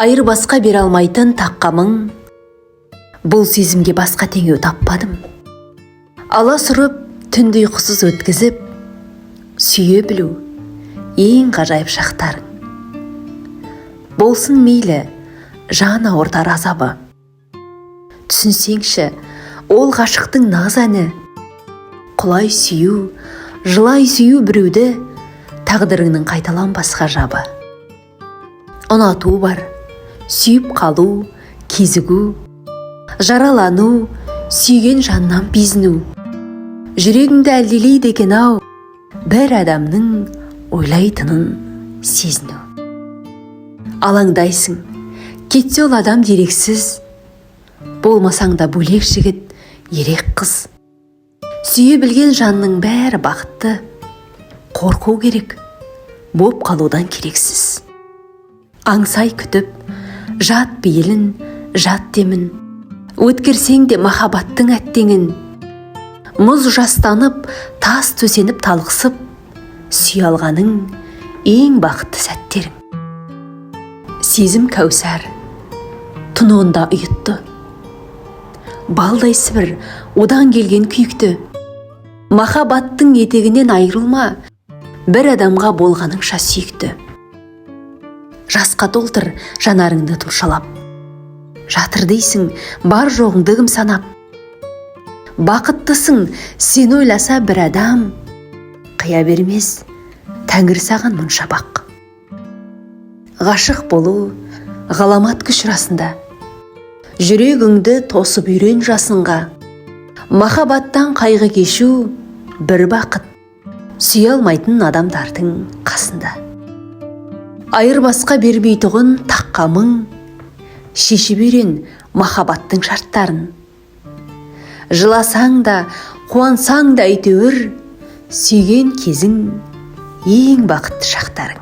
айырбасқа бере алмайтын таққамың, бұл сезімге басқа теңеу таппадым. Аласұрып түнді ұйқысыз өткізіп, сүйе білу ең ғажайып шақтарың. Болсын мейлі жан ауыртар азабы, түсінсеңші ол ғашықтың наз әні. Құлай сүю, жылай сүю біреуді, тағдырыңның қайталанбас ғажабы. Ұнату бар, сүйіп қалу, кезігу, жаралану, сүйген жаннан безіну. Жүрегіңді әлдилейді екен ау, бір адамның ойлайтынын сезіну. Алаңдайсың, кетсе ол адам дерексіз, болмасаң да бөлек жігіт, ерек қыз. Сүйе білген жанның бәрі бақытты, қорқу керек, боп қалудан керексіз. Аңсай күтіп, жат бейілін, жат демін, өткерсең де махаббаттың әттеңін. Мұз жастанып, тас төсеніп талықсып, сүй алғаның ең бақытты сәттерің. Сезім кәусар, тұнуында ұйытты. Балдай сібір, одан келген күйікті. Махаббаттың етегінен айырылма, бір адамға болғаныңша сүйікті. Жасқа толтыр жанарыңды тұмшалап, жатыр дейсің бар жоғыңдығым санап. Бақыттысың сен ойласа бір адам, қия бермес тәңір саған мұнша бақ. Ғашық болу ғаламат күш расында, жүрегіңді тосып үйрен жасынға. Махаббаттан қайғы кешу бір бақыт, сүйе алмайтын адамдардың қасында. Айырбасқа бермейтұғын таққамың, шешіп үйрен махаббаттың шарттарын. Жыласаң да, қуансаң да әйтеуір, сүйген кезің ең бақытты шақтарың.